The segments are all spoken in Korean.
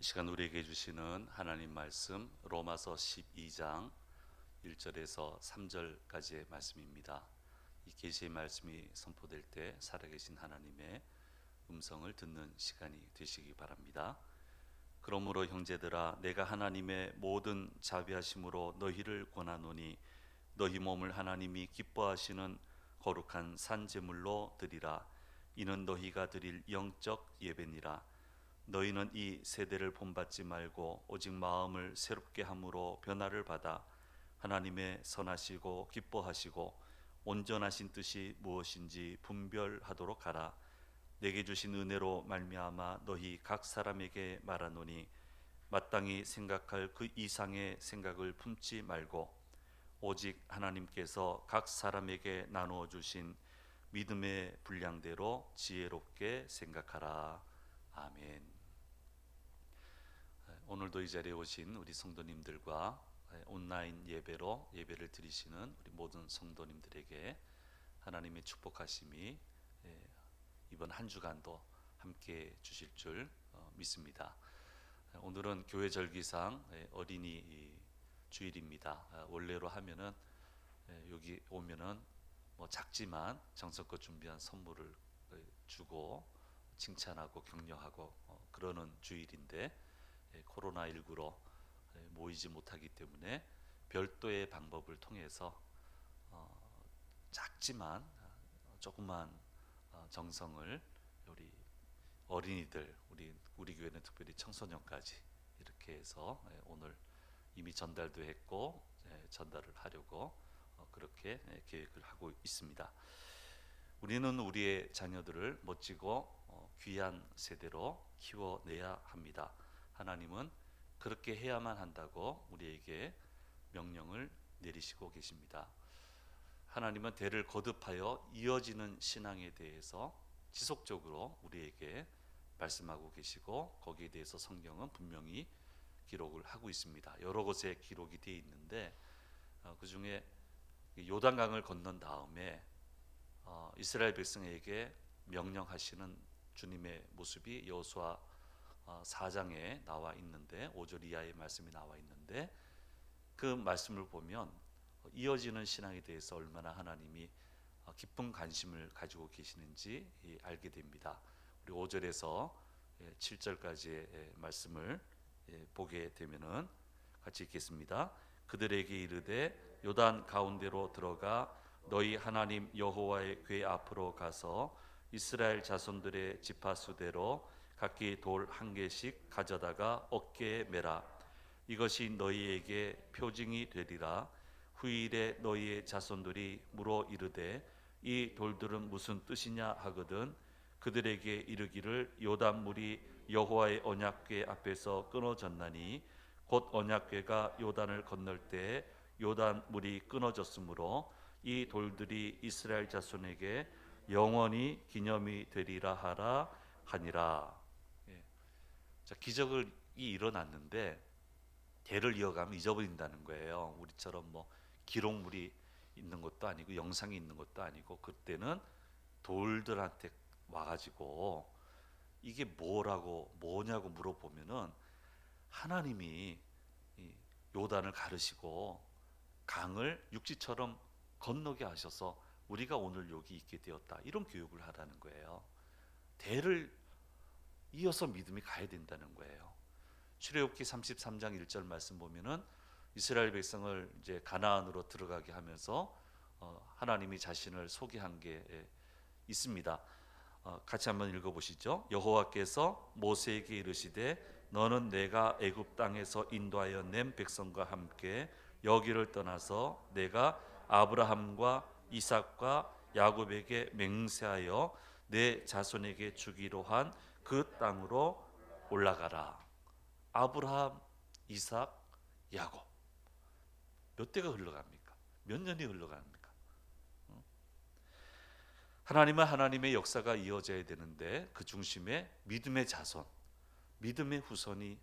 이 시간 우리에게 주시는 하나님 말씀 로마서 12장 1절에서 3절까지의 말씀입니다. 이 계시의 말씀이 선포될 때 살아계신 하나님의 음성을 듣는 시간이 되시기 바랍니다. 그러므로 형제들아, 내가 하나님의 모든 자비하심으로 너희를 권하노니 너희 몸을 하나님이 기뻐하시는 거룩한 산 제물로 드리라. 이는 너희가 드릴 영적 예배니라. 너희는 이 세대를 본받지 말고 오직 마음을 새롭게 함으로 변화를 받아 하나님의 선하시고 기뻐하시고 온전하신 뜻이 무엇인지 분별하도록 하라. 내게 주신 은혜로 말미암아 너희 각 사람에게 말하노니 마땅히 생각할 그 이상의 생각을 품지 말고 오직 하나님께서 각 사람에게 나누어 주신 믿음의 분량대로 지혜롭게 생각하라. 아멘. 오늘도 이 자리에 오신 우리 성도님들과 온라인 예배로 예배를 드리시는 우리 모든 성도님들에게 하나님의 축복하심이 이번 한 주간도 함께 주실 줄 믿습니다. 오늘은 교회 절기상 어린이 주일입니다. 원래로 하면은 여기 오면은 뭐 작지만 정성껏 준비한 선물을 주고 칭찬하고 격려하고 그러는 주일인데 코로나19로 모이지 못하기 때문에 별도의 방법을 통해서 작지만 조그만 정성을 우리 어린이들, 우리 교회는 특별히 청소년까지 이렇게 해서 오늘 이미 전달도 했고 전달을 하려고 그렇게 계획을 하고 있습니다. 우리는 우리의 자녀들을 멋지고 귀한 세대로 키워내야 합니다. 하나님은 그렇게 해야만 한다고 우리에게 명령을 내리시고 계십니다. 하나님은 대를 거듭하여 이어지는 신앙에 대해서 지속적으로 우리에게 말씀하고 계시고 거기에 대해서 성경은 분명히 기록을 하고 있습니다. 여러 곳에 기록이 되어 있는데 그 중에 요단강을 건넌 다음에 이스라엘 백성에게 명령하시는 주님의 모습이 여호수아 4장에 나와 있는데 5절 이하의 말씀이 나와 있는데 그 말씀을 보면 이어지는 신앙에 대해서 얼마나 하나님이 깊은 관심을 가지고 계시는지 알게 됩니다. 우리 5절에서 7절까지의 말씀을 보게 되면은 같이 읽겠습니다. 그들에게 이르되 요단 가운데로 들어가 너희 하나님 여호와의 궤 앞으로 가서 이스라엘 자손들의 지파수대로 각기 돌 한 개씩 가져다가 어깨에 매라. 이것이 너희에게 표징이 되리라. 후일에 너희의 자손들이 물어 이르되 이 돌들은 무슨 뜻이냐 하거든 그들에게 이르기를 요단 물이 여호와의 언약궤 앞에서 끊어졌나니 곧 언약궤가 요단을 건널 때에 요단 물이 끊어졌으므로 이 돌들이 이스라엘 자손에게 영원히 기념이 되리라 하라 하니라. 자, 기적이 일어났는데 대를 이어가면 잊어버린다는 거예요. 우리처럼 뭐 기록물이 있는 것도 아니고 영상이 있는 것도 아니고 그때는 돌들한테 와가지고 이게 뭐냐고 물어보면은 하나님이 이 요단을 가르시고 강을 육지처럼 건너게 하셔서 우리가 오늘 여기 있게 되었다 이런 교육을 하라는 거예요. 대를 이어서 믿음이 가야 된다는 거예요. 출애굽기 33장 1절 말씀 보면은 이스라엘 백성을 이제 가나안으로 들어가게 하면서 하나님이 자신을 소개한 게 있습니다. 같이 한번 읽어보시죠. 여호와께서 모세에게 이르시되 너는 내가 애굽 땅에서 인도하여 낸 백성과 함께 여기를 떠나서 내가 아브라함과 이삭과 야곱에게 맹세하여 내 자손에게 주기로 한 그 땅으로 올라가라. 아브라함, 이삭, 야곱 몇 대가 흘러갑니까? 몇 년이 흘러갑니까? 하나님은 하나님의 역사가 이어져야 되는데 그 중심에 믿음의 자손, 믿음의 후손이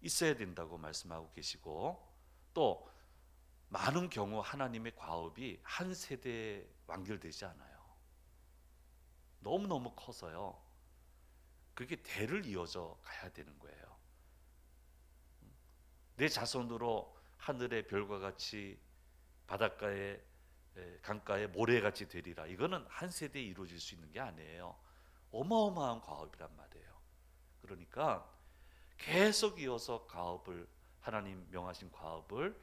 있어야 된다고 말씀하고 계시고 또 많은 경우 하나님의 과업이 한 세대에 완결되지 않아요. 너무너무 커서요. 그게 대를 이어져 가야 되는 거예요. 내 자손으로 하늘의 별과 같이 바닷가에 강가에 모래같이 되리라. 이거는 한 세대에 이루어질 수 있는 게 아니에요. 어마어마한 과업이란 말이에요. 그러니까 계속 이어서 과업을, 하나님 명하신 과업을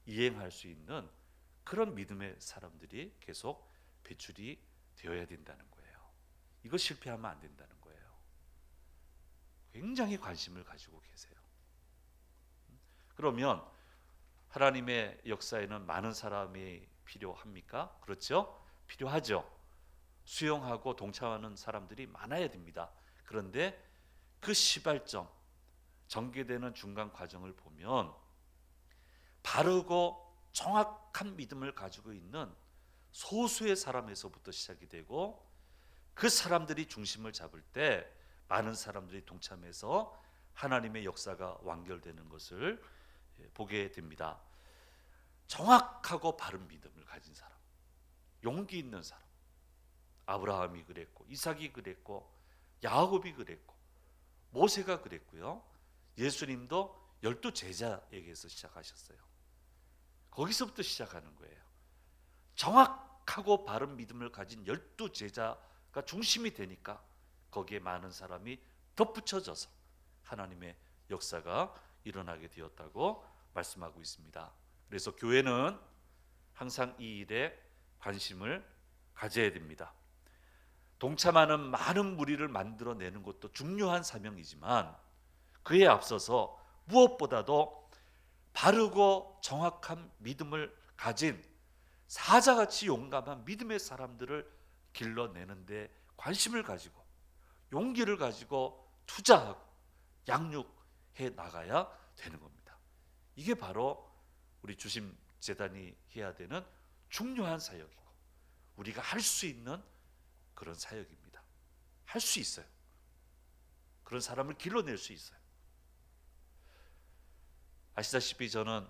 이행할 수 있는 그런 믿음의 사람들이 계속 배출이 되어야 된다는 거예요. 이거 실패하면 안 된다는 거예요. 굉장히 관심을 가지고 계세요. 그러면 하나님의 역사에는 많은 사람이 필요합니까? 그렇죠? 필요하죠. 수용하고 동참하는 사람들이 많아야 됩니다. 그런데 그 시발점, 전개되는 중간 과정을 보면 바르고 정확한 믿음을 가지고 있는 소수의 사람에서부터 시작이 되고, 그 사람들이 중심을 잡을 때 많은 사람들이 동참해서 하나님의 역사가 완결되는 것을 보게 됩니다. 정확하고 바른 믿음을 가진 사람, 용기 있는 사람, 아브라함이 그랬고, 이삭이 그랬고, 야곱이 그랬고, 모세가 그랬고요. 예수님도 12제자에게서 시작하셨어요. 거기서부터 시작하는 거예요. 정확하고 바른 믿음을 가진 12제자가 중심이 되니까 거기에 많은 사람이 덧붙여져서 하나님의 역사가 일어나게 되었다고 말씀하고 있습니다. 그래서 교회는 항상 이 일에 관심을 가져야 됩니다. 동참하는 많은 무리를 만들어내는 것도 중요한 사명이지만, 그에 앞서서 무엇보다도 바르고 정확한 믿음을 가진 사자같이 용감한 믿음의 사람들을 길러내는데 관심을 가지고 용기를 가지고 투자하고 양육해 나가야 되는 겁니다. 이게 바로 우리 주심재단이 해야 되는 중요한 사역이고, 우리가 할 수 있는 그런 사역입니다. 할 수 있어요. 그런 사람을 길러낼 수 있어요. 아시다시피 저는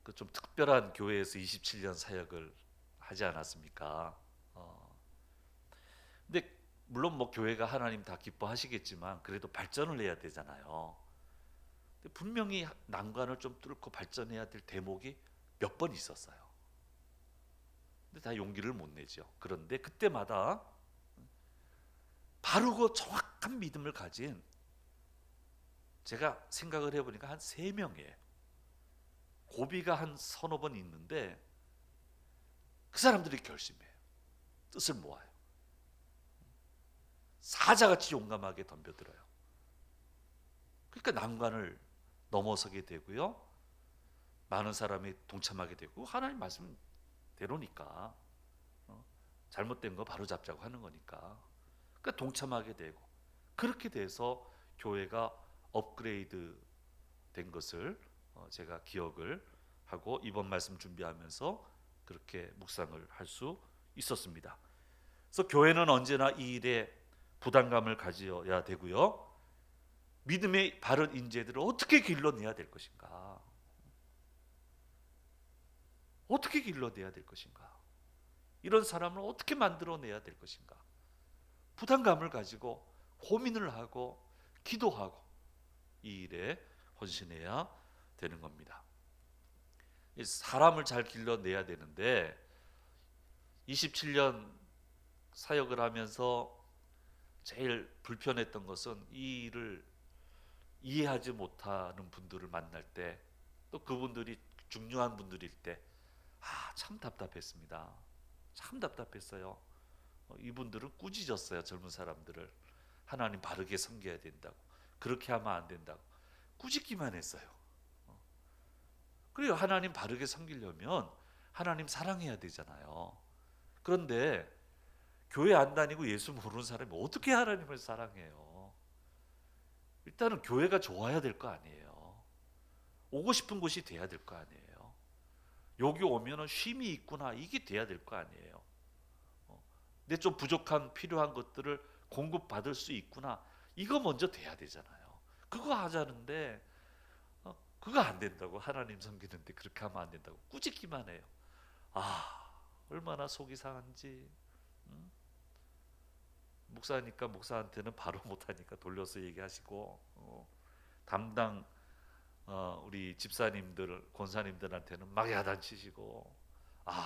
그 좀 특별한 교회에서 27년 사역을 하지 않았습니까? 근데 물론 뭐 교회가 하나님 다 기뻐하시겠지만 그래도 발전을 해야 되잖아요. 근데 분명히 난관을 좀 뚫고 발전해야 될 대목이 몇 번 있었어요. 근데 다 용기를 못 내죠. 그런데 그때마다 바르고 정확한 믿음을 가진, 제가 생각을 해보니까 한 3명이에요. 고비가 한 서너 번 있는데 그 사람들이 결심해요. 뜻을 모아요. 사자같이 용감하게 덤벼들어요. 그러니까 난관을 넘어서게 되고요, 많은 사람이 동참하게 되고, 하나님 말씀대로니까 잘못된 거 바로잡자고 하는 거니까, 그러니까 동참하게 되고, 그렇게 돼서 교회가 업그레이드 된 것을 제가 기억을 하고 이번 말씀 준비하면서 그렇게 묵상을 할 수 있었습니다. 그래서 교회는 언제나 이 일에 부담감을 가져야 되고요, 믿음의 바른 인재들을 어떻게 길러내야 될 것인가, 어떻게 길러내야 될 것인가, 이런 사람을 어떻게 만들어내야 될 것인가, 부담감을 가지고 고민을 하고 기도하고 이 일에 헌신해야 되는 겁니다. 사람을 잘 길러내야 되는데 27년 사역을 하면서 제일 불편했던 것은 이 일을 이해하지 못하는 분들을 만날 때, 또 그분들이 중요한 분들일 때, 참 답답했습니다. 참 답답했어요. 이분들은 꾸짖었어요. 젊은 사람들을 하나님 바르게 섬겨야 된다고, 그렇게 하면 안 된다고 꾸짖기만 했어요. 그래요. 하나님 바르게 섬기려면 하나님 사랑해야 되잖아요. 그런데 교회 안 다니고 예수 모르는 사람이 어떻게 하나님을 사랑해요? 일단은 교회가 좋아야 될 거 아니에요. 오고 싶은 곳이 돼야 될 거 아니에요. 여기 오면은 쉼이 있구나, 이게 돼야 될 거 아니에요. 내 좀 부족한 필요한 것들을 공급받을 수 있구나, 이거 먼저 돼야 되잖아요. 그거 하자는데 그거 안 된다고, 하나님 섬기는데 그렇게 하면 안 된다고 꾸짖기만 해요. 얼마나 속이 상한지. 목사니까 목사한테는 바로 못하니까 돌려서 얘기하시고, 담당 우리 집사님들, 권사님들한테는 막 야단치시고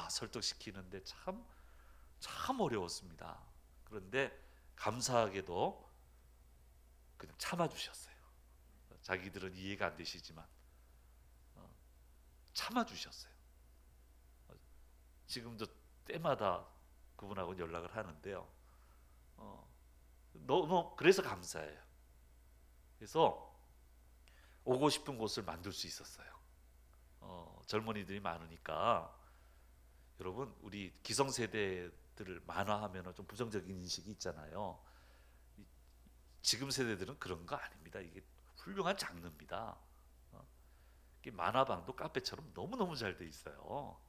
설득시키는데 참 어려웠습니다. 그런데 감사하게도 그냥 참아주셨어요. 자기들은 이해가 안 되시지만 참아주셨어요. 지금도 때마다 그분하고 연락을 하는데요. 너무 그래서 감사해요. 그래서 오고 싶은 곳을 만들 수 있었어요. 젊은이들이 많으니까. 여러분, 우리 기성세대들을 만화하면 좀 부정적인 인식이 있잖아요. 지금 세대들은 그런 거 아닙니다. 이게 훌륭한 장르입니다. 이게 만화방도 카페처럼 너무너무 잘 돼 있어요.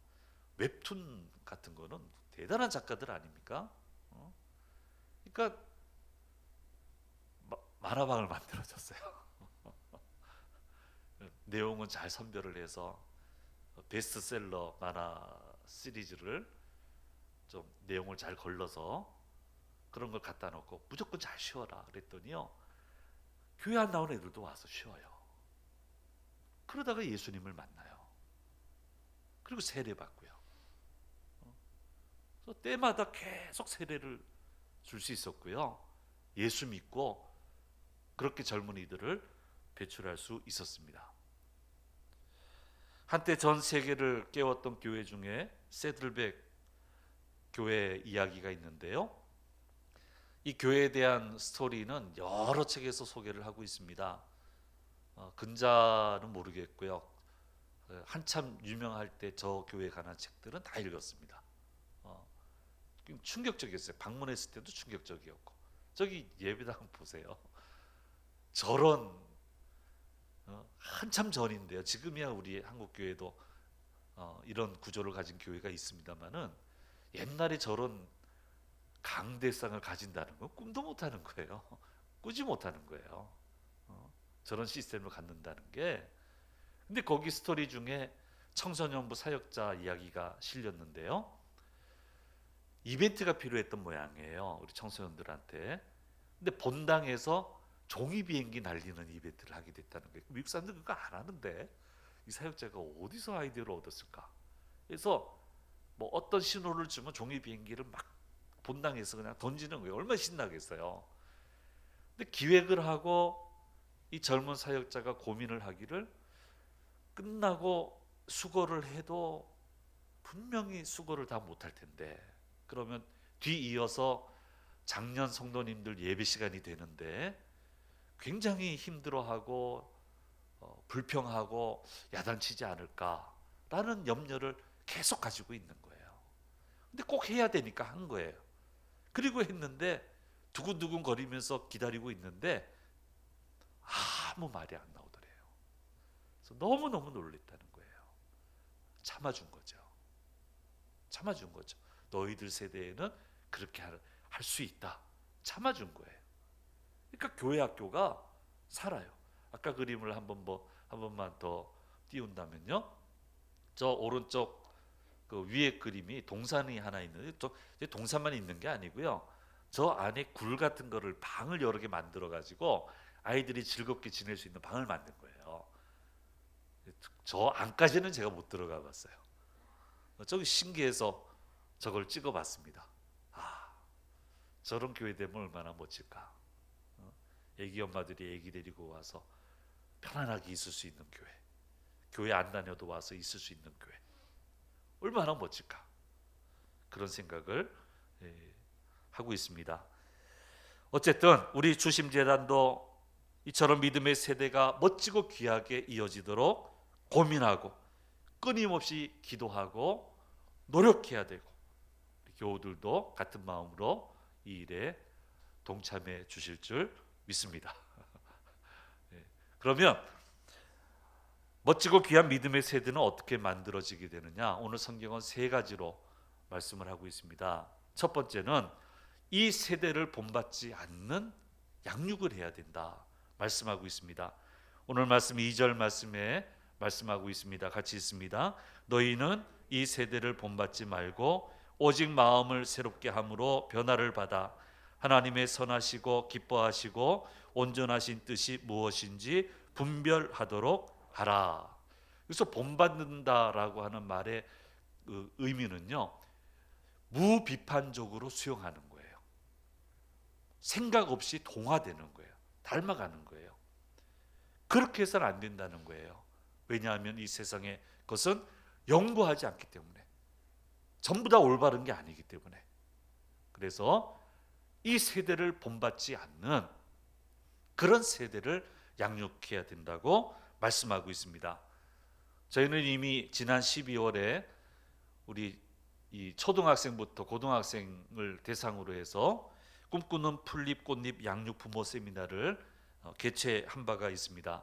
웹툰 같은 거는 대단한 작가들 아닙니까? 그러니까 만화방을 만들어줬어요. 내용은 잘 선별을 해서 베스트셀러 만화 시리즈를 좀 내용을 잘 걸러서 그런 걸 갖다 놓고 무조건 잘 쉬어라 그랬더니요, 교회 안 나온 애들도 와서 쉬어요. 그러다가 예수님을 만나요. 그리고 세례 받고요. 그래서 때마다 계속 세례를 줄 수 있었고요. 예수 믿고 그렇게 젊은이들을 배출할 수 있었습니다. 한때 전 세계를 깨웠던 교회 중에 세들백 교회 이야기가 있는데요. 이 교회에 대한 스토리는 여러 책에서 소개를 하고 있습니다. 근자는 모르겠고요. 한참 유명할 때 저 교회에 관한 책들은 다 읽었습니다. 충격적이었어요. 방문했을 때도 충격적이었고. 저기 예배당 보세요. 저런 한참 전인데요. 지금이야 우리 한국 교회도 이런 구조를 가진 교회가 있습니다만은 옛날에 저런 강대상을 가진다는 건 꿈도 못하는 거예요. 꾸지 못하는 거예요. 저런 시스템을 갖는다는 게. 근데 거기 스토리 중에 청소년부 사역자 이야기가 실렸는데요. 이벤트가 필요했던 모양이에요. 우리 청소년들한테. 근데 본당에서 종이 비행기 날리는 이벤트를 하게 됐다는 거예요. 미국 사람들 그거 안 하는데 이 사역자가 어디서 아이디어를 얻었을까? 그래서 뭐 어떤 신호를 주면 종이 비행기를 막 본당에서 그냥 던지는 거예요. 얼마나 신나겠어요. 근데 기획을 하고 이 젊은 사역자가 고민을 하기를, 끝나고 수고를 해도 분명히 수고를 다 못할 텐데, 그러면 뒤이어서 작년 성도님들 예배 시간이 되는데 굉장히 힘들어하고 불평하고 야단치지 않을까라는 염려를 계속 가지고 있는 거예요. 근데 꼭 해야 되니까 한 거예요. 그리고 했는데 두근두근 거리면서 기다리고 있는데 아무 말이 안 나오더래요. 그래서 너무너무 놀랬다는 거예요. 참아준 거죠. 참아준 거죠. 너희들 세대에는 그렇게 할 수 있다. 참아준 거예요. 그러니까 교회 학교가 살아요. 아까 그림을 한 번만 더 띄운다면요. 저 오른쪽 그 위에 그림이 동산이 하나 있는데, 동산만 있는 게 아니고요. 저 안에 굴 같은 거를 방을 여러 개 만들어 가지고 아이들이 즐겁게 지낼 수 있는 방을 만든 거예요. 저 안까지는 제가 못 들어가 봤어요. 저기 신기해서 저걸 찍어 봤습니다. 저런 교회 되면 얼마나 멋질까. 애기 엄마들이 애기 데리고 와서 편안하게 있을 수 있는 교회, 교회 안 다녀도 와서 있을 수 있는 교회, 얼마나 멋질까. 그런 생각을 하고 있습니다. 어쨌든 우리 주심재단도 이처럼 믿음의 세대가 멋지고 귀하게 이어지도록 고민하고 끊임없이 기도하고 노력해야 되고, 교우들도 같은 마음으로 이 일에 동참해 주실 줄 믿습니다. 그러면 멋지고 귀한 믿음의 세대는 어떻게 만들어지게 되느냐? 오늘 성경은 세 가지로 말씀을 하고 있습니다. 첫 번째는 이 세대를 본받지 않는 양육을 해야 된다 말씀하고 있습니다. 오늘 말씀 2절 말씀에 말씀하고 있습니다. 같이 있습니다. 너희는 이 세대를 본받지 말고 오직 마음을 새롭게 함으로 변화를 받아 하나님의 선하시고 기뻐하시고 온전하신 뜻이 무엇인지 분별하도록 하라. 그래서 본받는다라고 하는 말의 그 의미는요, 무비판적으로 수용하는 거예요. 생각 없이 동화되는 거예요. 닮아가는 거예요. 그렇게 해서는 안 된다는 거예요. 왜냐하면 이 세상의 것은 영구하지 않기 때문에, 전부 다 올바른 게 아니기 때문에. 그래서 이 세대를 본받지 않는 그런 세대를 양육해야 된다고 말씀하고 있습니다. 저희는 이미 지난 12월에 우리 이 초등학생부터 고등학생을 대상으로 해서 꿈꾸는 풀잎 꽃잎 양육 부모 세미나를 개최한 바가 있습니다.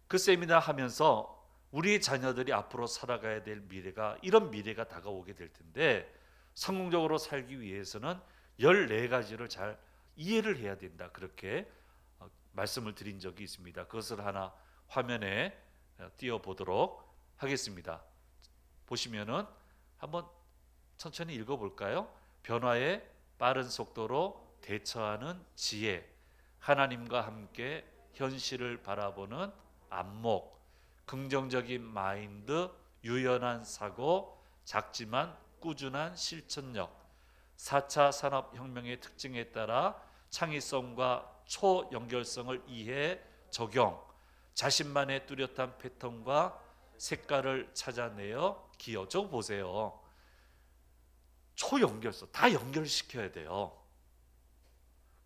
그 세미나 하면서 우리 자녀들이 앞으로 살아가야 될 미래가, 이런 미래가 다가오게 될 텐데, 성공적으로 살기 위해서는 14가지를 잘 이해를 해야 된다, 그렇게 말씀을 드린 적이 있습니다. 그것을 하나 화면에 띄워보도록 하겠습니다. 보시면은 한번 천천히 읽어볼까요? 변화에 빠른 속도로 대처하는 지혜, 하나님과 함께 현실을 바라보는 안목, 긍정적인 마인드, 유연한 사고, 작지만 꾸준한 실천력, 4차 산업혁명의 특징에 따라 창의성과 초연결성을 이해, 적용, 자신만의 뚜렷한 패턴과 색깔을 찾아내어 기여. 저거 보세요. 초연결성, 다 연결시켜야 돼요.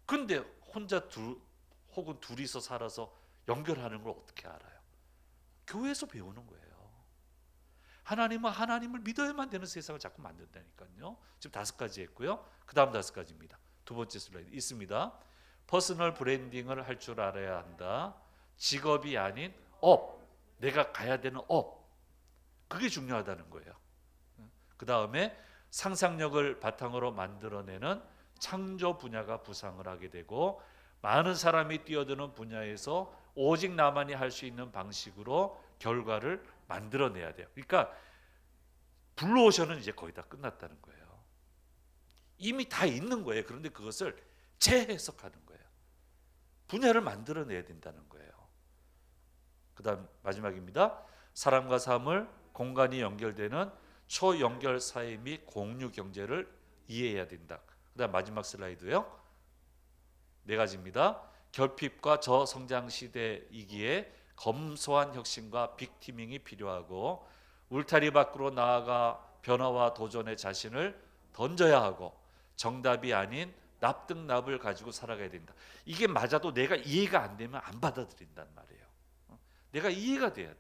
근데 혼자 혹은 둘이서 살아서 연결하는 걸 어떻게 알아요? 교회에서 배우는 거예요. 하나님은 하나님을 믿어야만 되는 세상을 자꾸 만든다니까요. 지금 5가지 했고요. 그 다음 5가지입니다. 두 번째 슬라이드 있습니다. 퍼스널 브랜딩을 할 줄 알아야 한다. 직업이 아닌 업, 내가 가야 되는 업, 그게 중요하다는 거예요. 그 다음에 상상력을 바탕으로 만들어내는 창조 분야가 부상을 하게 되고, 많은 사람이 뛰어드는 분야에서 오직 나만이 할 수 있는 방식으로 결과를 만들어내야 돼요. 그러니까 블루오션은 이제 거의 다 끝났다는 거예요. 이미 다 있는 거예요. 그런데 그것을 재해석하는 거예요. 분야를 만들어내야 된다는 거예요. 그 다음 마지막입니다. 사람과 삶을 공간이 연결되는 초연결 사회 및 공유 경제를 이해해야 된다. 그 다음 마지막 슬라이드요. 4가지입니다. 결핍과 저성장 시대이기에 검소한 혁신과 빅티밍이 필요하고, 울타리 밖으로 나아가 변화와 도전의 자신을 던져야 하고, 정답이 아닌 납득납을 가지고 살아가야 된다. 이게 맞아도 내가 이해가 안 되면 안 받아들인단 말이에요. 내가 이해가 돼야 돼.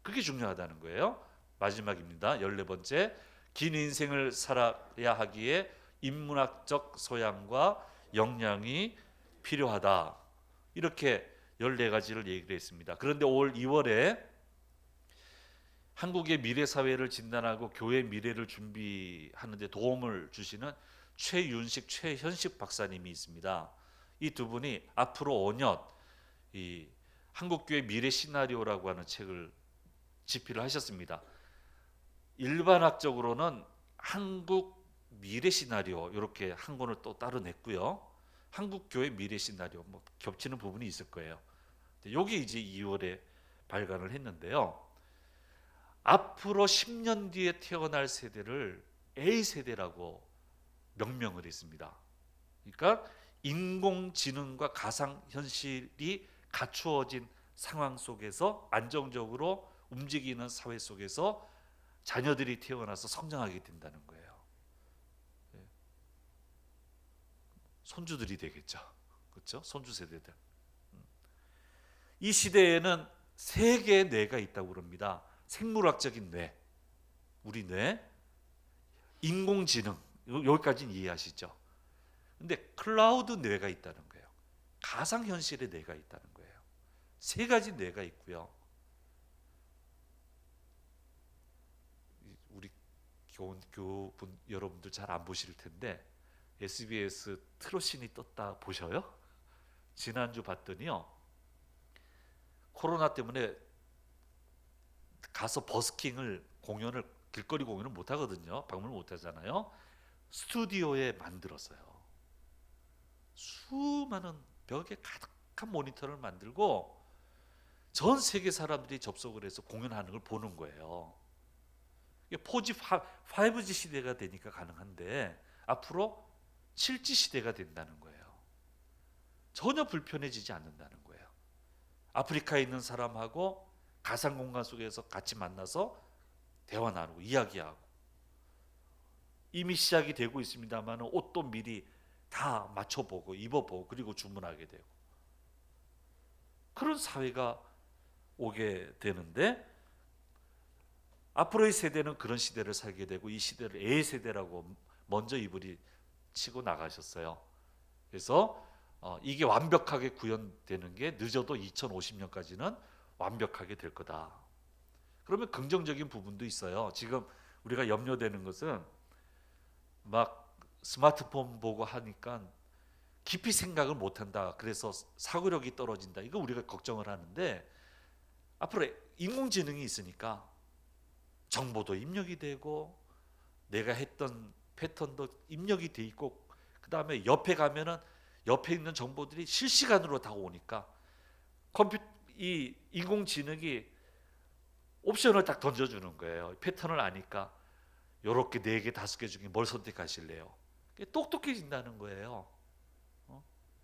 그게 중요하다는 거예요. 마지막입니다. 14번째, 긴 인생을 살아야 하기에 인문학적 소양과 역량이 필요하다. 이렇게 14가지를 얘기를 했습니다. 그런데 올 2월에 한국의 미래 사회를 진단하고 교회 미래를 준비하는 데 도움을 주시는 최윤식, 최현식 박사님이 있습니다. 이 두 분이 앞으로 5년 이 한국교회 미래 시나리오라고 하는 책을 집필을 하셨습니다. 일반학적으로는 한국 미래 시나리오 이렇게 한 권을 또 따로 냈고요. 한국교회 미래 시나리오 뭐 겹치는 부분이 있을 거예요. 여기 이제 2월에 발간을 했는데요. 앞으로 10년 뒤에 태어날 세대를 A세대라고 명명을 했습니다. 그러니까 인공지능과 가상현실이 갖추어진 상황 속에서 안정적으로 움직이는 사회 속에서 자녀들이 태어나서 성장하게 된다는 거예요. 손주들이 되겠죠. 그렇죠? 손주 세대들. 이 시대에는 3개의 뇌가 있다고 그럽니다. 생물학적인 뇌, 우리 뇌, 인공지능, 여기까지는 이해하시죠? 근데 클라우드 뇌가 있다는 거예요. 가상현실의 뇌가 있다는 거예요. 3가지 뇌가 있고요. 우리 교분 여러분들 잘 안 보실 텐데 SBS 트로신이 떴다 보셔요? 지난주 봤더니요, 코로나 때문에 가서 버스킹을 공연을 길거리 공연을 못 하거든요. 방문을 못 하잖아요. 스튜디오에 만들었어요. 수많은 벽에 가득한 모니터를 만들고 전 세계 사람들이 접속을 해서 공연하는 걸 보는 거예요. 이게 4G, 5G 시대가 되니까 가능한데 앞으로 7G 시대가 된다는 거예요. 전혀 불편해지지 않는다는 거예요. 아프리카에 있는 사람하고 가상 공간 속에서 같이 만나서 대화 나누고 이야기하고, 이미 시작이 되고 있습니다만 옷도 미리 다 맞춰보고 입어보고 그리고 주문하게 되고, 그런 사회가 오게 되는데, 앞으로의 세대는 그런 시대를 살게 되고 이 시대를 A 세대라고 먼저 이분이 치고 나가셨어요. 그래서 이게 완벽하게 구현되는 게 늦어도 2050년까지는 완벽하게 될 거다. 그러면 긍정적인 부분도 있어요. 지금 우리가 염려되는 것은 막 스마트폰 보고 하니까 깊이 생각을 못한다. 그래서 사고력이 떨어진다. 이거 우리가 걱정을 하는데, 앞으로 인공지능이 있으니까 정보도 입력이 되고 내가 했던 패턴도 입력이 돼 있고, 그 다음에 옆에 가면은 옆에 있는 정보들이 실시간으로 다 오니까 이 인공지능이 옵션을 딱 던져주는 거예요. 패턴을 아니까 요렇게 4개 5개 중에 뭘 선택하실래요? 똑똑해진다는 거예요.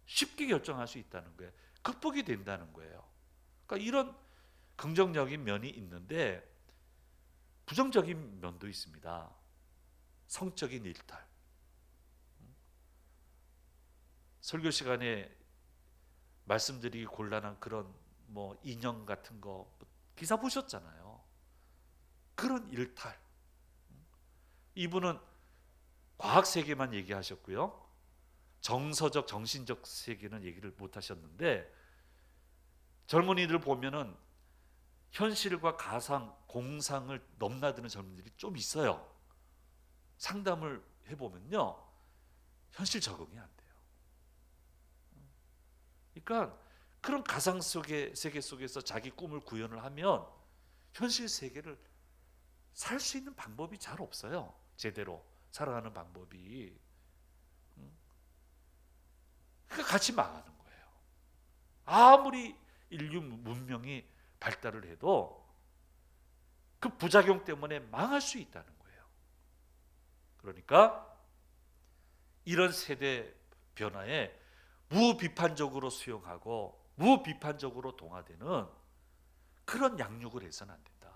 쉽게 결정할 수 있다는 거예요. 극복이 된다는 거예요. 그러니까 이런 긍정적인 면이 있는데 부정적인 면도 있습니다. 성적인 일탈. 설교 시간에 말씀드리기 곤란한 그런 뭐 인형 같은 거 기사 보셨잖아요. 그런 일탈. 이분은 과학 세계만 얘기하셨고요. 정서적, 정신적 세계는 얘기를 못 하셨는데, 젊은이들 보면은 현실과 가상, 공상을 넘나드는 젊은이들이 좀 있어요. 상담을 해보면요, 현실 적응이 안 돼요. 그러니까 그런 가상 속의 세계 속에서 자기 꿈을 구현을 하면 현실 세계를 살 수 있는 방법이 잘 없어요. 제대로 살아가는 방법이. 그러니까 같이 망하는 거예요. 아무리 인류 문명이 발달을 해도 그 부작용 때문에 망할 수 있다는 거예요. 그러니까 이런 세대 변화에 무비판적으로 수용하고 무비판적으로 동화되는 그런 양육을 해서는 안 된다.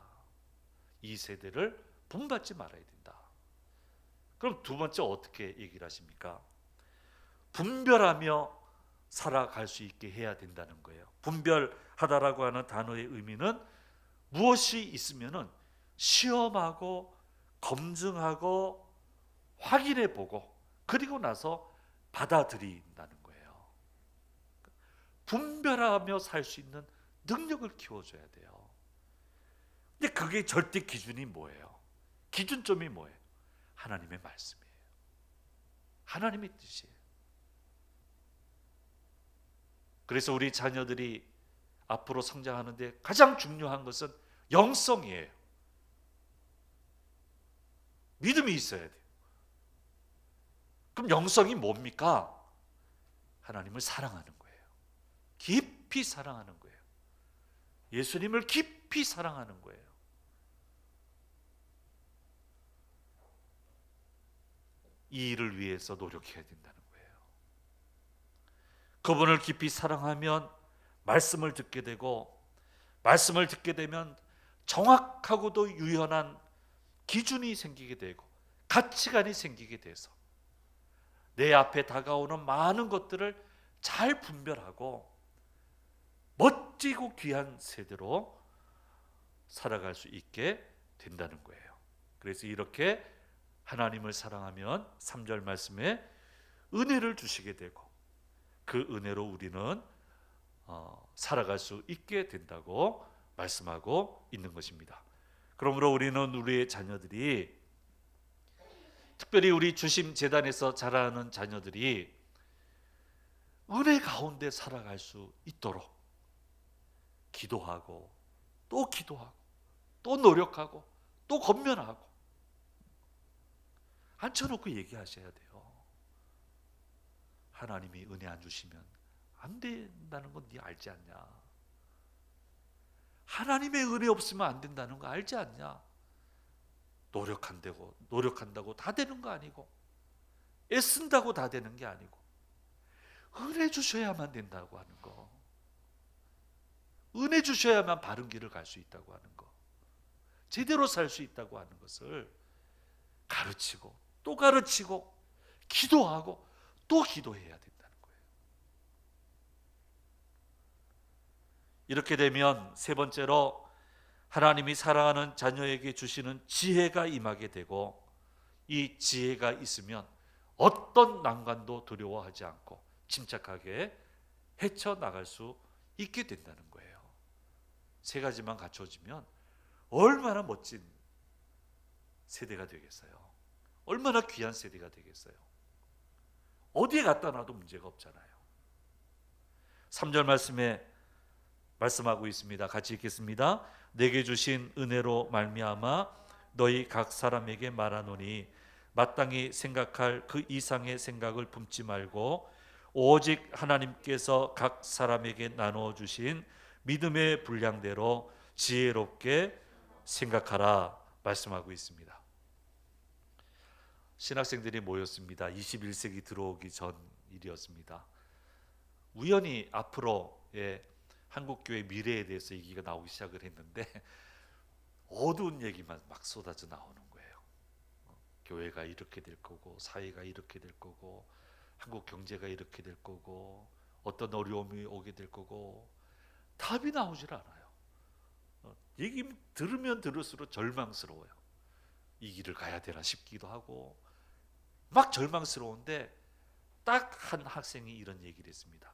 이 세대를 본받지 말아야 된다. 그럼 두 번째 어떻게 얘기를 하십니까? 분별하며 살아갈 수 있게 해야 된다는 거예요. 분별하다라고 하는 단어의 의미는 무엇이 있으면은 시험하고 검증하고 확인해 보고 그리고 나서 받아들인다는 거예요. 분별하며 살 수 있는 능력을 키워줘야 돼요. 근데 그게 절대 기준이 뭐예요? 기준점이 뭐예요? 하나님의 말씀이에요. 하나님의 뜻이에요. 그래서 우리 자녀들이 앞으로 성장하는데 가장 중요한 것은 영성이에요. 믿음이 있어야 돼요. 그럼 영성이 뭡니까? 하나님을 사랑하는 거예요. 깊이 사랑하는 거예요. 예수님을 깊이 사랑하는 거예요. 이 일을 위해서 노력해야 된다는 거예요. 그분을 깊이 사랑하면 말씀을 듣게 되고, 말씀을 듣게 되면 정확하고도 유연한 기준이 생기게 되고 가치관이 생기게 돼서 내 앞에 다가오는 많은 것들을 잘 분별하고 멋지고 귀한 세대로 살아갈 수 있게 된다는 거예요. 그래서 이렇게 하나님을 사랑하면 3절 말씀에 은혜를 주시게 되고 그 은혜로 우리는 살아갈 수 있게 된다고 말씀하고 있는 것입니다. 그러므로 우리는 우리의 자녀들이, 특별히 우리 주심 재단에서 자라는 자녀들이 은혜 가운데 살아갈 수 있도록 기도하고 또 기도하고 또 노력하고 또 권면하고 앉혀놓고 얘기하셔야 돼요. 하나님이 은혜 안 주시면 안 된다는 건 네 알지 않냐? 하나님의 은혜 없으면 안 된다는 거 알지 않냐? 노력한다고 다 되는 거 아니고, 애쓴다고 다 되는 게 아니고, 은혜 주셔야만 된다고 하는 거, 은혜 주셔야만 바른 길을 갈 수 있다고 하는 거, 제대로 살 수 있다고 하는 것을 가르치고 또 가르치고 기도하고 또 기도해야 된다는 거예요. 이렇게 되면 세 번째로 하나님이 사랑하는 자녀에게 주시는 지혜가 임하게 되고, 이 지혜가 있으면 어떤 난관도 두려워하지 않고 침착하게 헤쳐나갈 수 있게 된다는 거예요. 세 가지만 갖춰지면 얼마나 멋진 세대가 되겠어요. 얼마나 귀한 세대가 되겠어요. 어디에 갖다 놔도 문제가 없잖아요. 3절 말씀에 말씀하고 있습니다. 같이 읽겠습니다. 내게 주신 은혜로 말미암아 너희 각 사람에게 말하노니 마땅히 생각할 그 이상의 생각을 품지 말고 오직 하나님께서 각 사람에게 나누어 주신 믿음의 분량대로 지혜롭게 생각하라 말씀하고 있습니다. 신학생들이 모였습니다. 21세기 들어오기 전 일이었습니다. 우연히 앞으로의 한국교회 미래에 대해서 얘기가 나오기 시작을 했는데 어두운 얘기만 막 쏟아져 나오는 거예요. 교회가 이렇게 될 거고, 사회가 이렇게 될 거고, 한국 경제가 이렇게 될 거고, 어떤 어려움이 오게 될 거고, 답이 나오질 않아요. 얘기 들으면 들을수록 절망스러워요. 이 길을 가야 되나 싶기도 하고 막 절망스러운데, 딱 한 학생이 이런 얘기를 했습니다.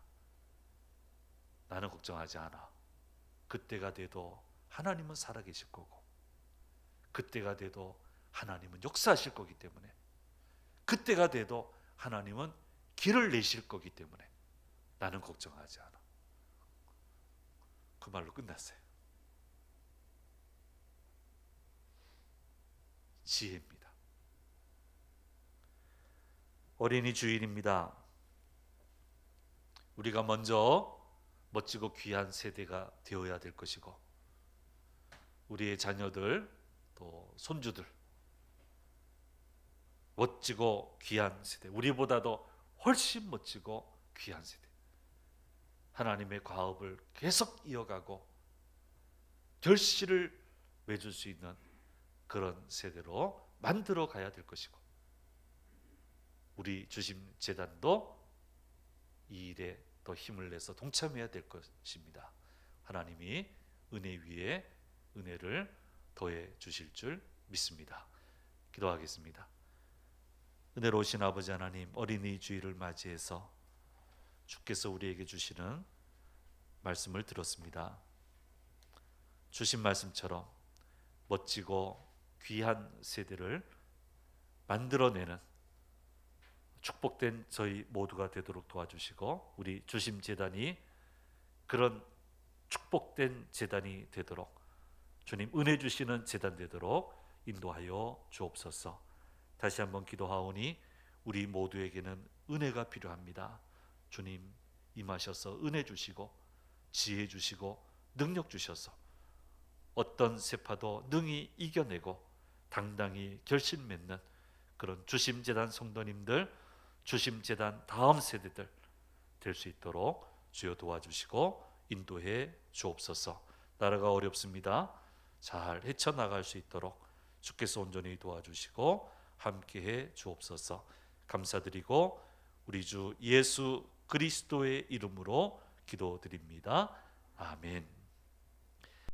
나는 걱정하지 않아. 그때가 돼도 하나님은 살아계실 거고, 그때가 돼도 하나님은 역사하실 거기 때문에, 그때가 돼도 하나님은 길을 내실 거기 때문에 나는 걱정하지 않아. 그 말로 끝났어요. 지혜입니다. 어린이 주일입니다. 우리가 먼저 멋지고 귀한 세대가 되어야 될 것이고, 우리의 자녀들 또 손주들 멋지고 귀한 세대, 우리보다도 훨씬 멋지고 귀한 세대, 하나님의 과업을 계속 이어가고 결실을 맺을 수 있는 그런 세대로 만들어 가야 될 것이고, 우리 주심재단도 이 일에 더 힘을 내서 동참해야 될 것입니다. 하나님이 은혜 위에 은혜를 더해 주실 줄 믿습니다. 기도하겠습니다. 은혜로우신 아버지 하나님, 어린이 주일을 맞이해서 주께서 우리에게 주시는 말씀을 들었습니다. 주신 말씀처럼 멋지고 귀한 세대를 만들어내는 축복된 저희 모두가 되도록 도와주시고, 우리 주심재단이 그런 축복된 재단이 되도록, 주님 은혜 주시는 재단 되도록 인도하여 주옵소서. 다시 한번 기도하오니 우리 모두에게는 은혜가 필요합니다. 주님 임하셔서 은혜 주시고 지혜 주시고 능력 주셔서 어떤 세파도 능히 이겨내고 당당히 결심 맺는 그런 주심재단 성도님들, 주심재단 다음 세대들 될 수 있도록 주여 도와주시고 인도해 주옵소서. 나라가 어렵습니다. 잘 헤쳐나갈 수 있도록 주께서 온전히 도와주시고 함께해 주옵소서. 감사드리고 우리 주 예수 그리스도의 이름으로 기도드립니다. 아멘.